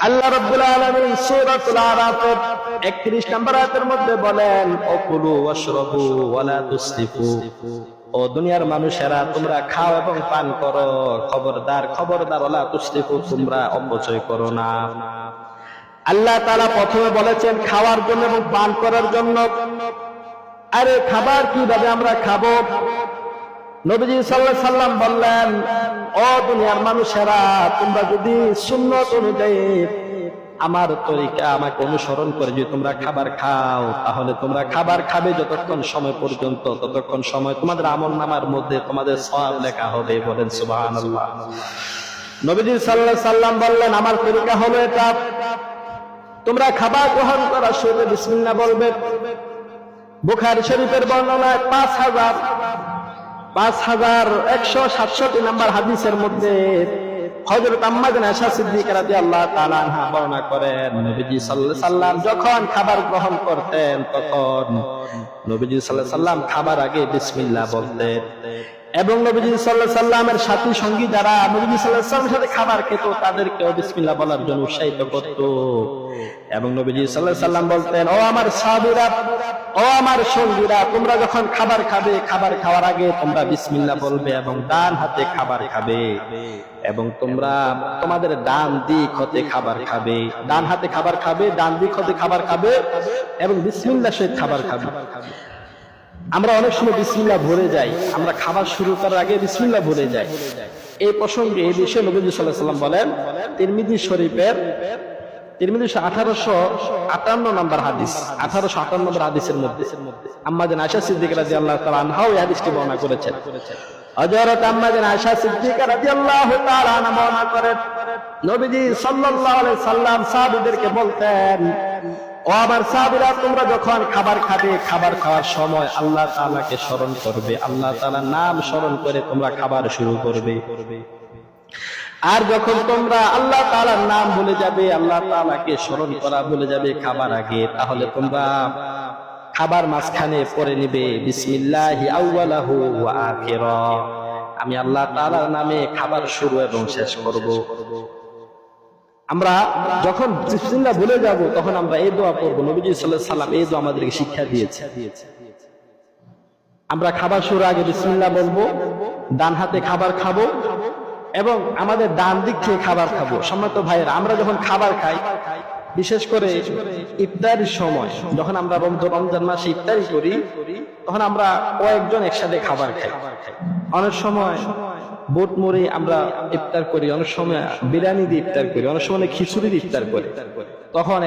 আল্লাহ রাব্বুল আলামিন সূরাতুল আরাফের 31 নম্বর আয়াতের মধ্যে বলেন, ওকুলু ওয়াশরাবু ওয়ালা তুসরিফু। ও দুনিয়ার মানুষেরা, তোমরা খাও এবং পান করো, খবরদার খবরদার ওয়ালা তুসরিফু, তোমরা অপচয় করো না। আল্লাহ তাআলা প্রথমে বলেছেন খাওয়ার জন্য এবং পান করার জন্য। আরে খাবার কিভাবে আমরা খাবো? নবীজি সাল্লাল্লাহু আলাইহি সাল্লাম বললেন, ও দুনিয়ার মানুষেরা, তোমরা যদি সুন্নাত অনুযায়ী আমার তরিকা আমাকে অনুসরণ করে যদি তোমরা খাবার খাও, তাহলে তোমরা খাবার খাবে যতক্ষণ সময় পর্যন্ত, ততক্ষণ সময় তোমাদের আমলনামার মধ্যে তোমাদের সওয়াব লেখা হবে। বলেন সুবহানাল্লাহ। নবীজি সাল্লাল্লাহু আলাইহি সাল্লাম বললেন, আমার তরিকা হলো এটা, তোমরা খাবার গ্রহণ করার শুরুতে বিসমিল্লাহ বলবে। বুখারী শরীফের বর্ণনায় 5167 নম্বর হাদিসের মধ্যে হযরত আম্মা জান আয়েশা সিদ্দিকা রাদিয়াল্লাহু তাআলা আনহা বর্ণনা করেন, নবীজি সাল্লাল্লাহু আলাইহি সাল্লাম যখন খাবার গ্রহণ করতেন, তখন নবীজি সাল্লাল্লাহু আলাইহি সাল্লাম খাবার আগে বিসমিল্লাহ বলতেন। এবং নবীজি সাল্লাল্লাহু আলাইহি সাল্লামের সাথী সঙ্গী যারা নবীজি সাল্লাল্লাহু আলাইহি সাল্লামের সাথে খাবার খেত, তাদেরকেও বিসমিল্লাহ বলার জন্য উৎসাহিত করত। এবং নবীজি সাল্লাল্লাহু আলাইহি সাল্লাম বলতেন, ও আমার সাহাবীরা, ও আমার সঙ্গীরা, তোমরা যখন খাবার খাবে, খাবার খাওয়ার আগে তোমরা বিসমিল্লাহ বলবে এবং ডান হাতে খাবার খাবে, এবং তোমরা তোমাদের ডান দিক হতে খাবার খাবে। ডান হাতে খাবার খাবে, ডান দিক হতে খাবার খাবে এবং বিসমিল্লাহর সহিত খাবার খাবে। আমরা অনেক সময় বিসমিল্লাহ ভুলে যাই, আমরা খাবার শুরু করার আগে বিসমিল্লাহ ভুলে যাই। এই প্রসঙ্গে এই বিষয়ে নবীজি সাল্লাল্লাহু আলাইহি সাল্লাম বলেন, তিরমিজি শরীফের 1858 নম্বর হাদিস, 1858 নম্বর হাদিসের মধ্যে আম্মা জান আয়েশা সিদ্দিকা রাদিয়াল্লাহু তাআলা আনহা এই হাদিসটি বর্ণনা করেছেন। হযরত আম্মা জান আয়েশা সিদ্দিকা রাদিয়াল্লাহু তাআলা আনহা বর্ণনা করেন, নবীজি সাল্লাল্লাহু আলাইহি সাল্লাম সাহাবীদেরকে বলতেন, ও আমার সাহাবীরা, তোমরা যখন খাবার খাবে, খাবার খাওয়ার সময় আল্লাহ তাআলাকে স্মরণ করবে, আল্লাহ তাআলার নাম স্মরণ করে তোমরা খাবার শুরু করবে। আর যখন তোমরা আল্লাহ তাআলার নাম ভুলে যাবে, আল্লাহ তাআলাকে স্মরণ করা ভুলে যাবে খাবার আগে, তাহলে তোমরা খাবার মাঝখানে পড়ে নিবে বিসমিল্লাহি আউওয়ালাহু ওয়া আখিরা, আমি আল্লাহ তাআলার নামে খাবার শুরু এবং শেষ করব। আমরা যখন বিসমিল্লাহ ভুলে যাব, তখন আমরা এই দোয়া পড়ব। নবীজি সাল্লাল্লাহু আলাইহি সাল্লাম এই দোয়া আমাদেরকে শিক্ষা দিয়েছে। আমরা খাবার শুরুর আগে বিসমিল্লাহ বলবো, ডান হাতে খাবার খাবো এবং আমাদের ডান দিক থেকে খাবার খাবো। সম্মানিত ভাইয়েরা, আমরা যখন খাবার খাই, বিশেষ করে ইফতারির সময়, যখন আমরা রমজান মাসে ইফতারি করি, তখন আমরা কয়েকজন একসাথে খাবার খাই। অনেক সময় বুট মুড়ি আমরা ইফতার করি, অনেক সময় বিরিয়ানি দিয়ে ইফতার করি, অনেক সময় খিচুড়ি দিয়ে ইফতার করি। তখন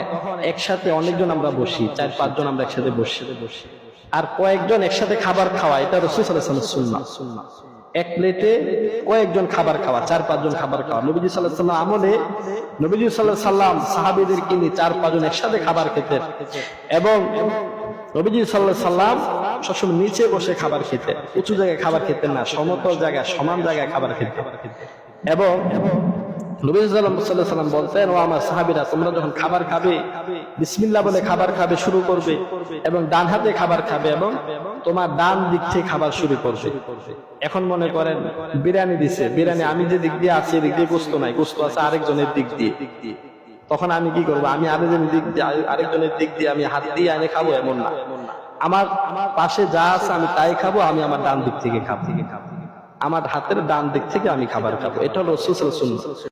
একসাথে অনেকজন আমরা বসি, 4-5 জন আমরা একসাথে বসি। আর কয়েকজন একসাথে খাবার খাওয়া, এটা রাসূল সাল্লাল্লাহু আলাইহি ওয়াসাল্লাম সুন্নাহ। এক প্লেটে কয়েকজন খাবার খাওয়া, 4-5 জন খাবার খাওয়া। নবীজি সাল্লাল্লাহু আলাইহি ওয়াসাল্লাম আমলে নবীজি সাল্লাল্লাহু আলাইহি ওয়াসাল্লাম সাহাবীদেরকে নিয়ে 4-5 জন একসাথে খাবার খেতেন। এবং নবীজি সাল্লাল্লাহু আলাইহি ওয়াসাল্লাম সবসময় নিচে বসে খাবার খেতেন, উঁচু জায়গায় খাবার খেতেন না, সমতল জায়গায়, সমান জায়গায় খাবার খেতেন। এবং নবীজি সাল্লাল্লাহু আলাইহি ওয়াসাল্লাম বলতেন, ও আমার সাহাবীরা, তোমরা যখন খাবার খাবে, বিসমিল্লাহ বলে খাবার খাবে, শুরু করবে এবং ডান হাতে খাবার খাবে এবং তোমার ডান দিক থেকে খাবার শুরু করবে। এখন মনে করেন বিরিয়ানি দিছে, বিরিয়ানি আমি যে দিক দিয়ে আছি এদিক দিয়ে গোশত নাই, গোশত আছে আরেকজনের দিক দিয়ে, তখন আমি কি করবো? আমি আরেকজনের দিক দিয়ে আমি হাত দিয়ে আনে খাবো, এমন না। আমার পাশে যা আছে আমি তাই খাবো, আমি আমার ডান দিক থেকে খাবো, আমার হাতের ডান দিক থেকে আমি খাবার খাবো। এটা হলো রাসূল সাল্লাল্লাহু আলাইহি ওয়াসাল্লাম।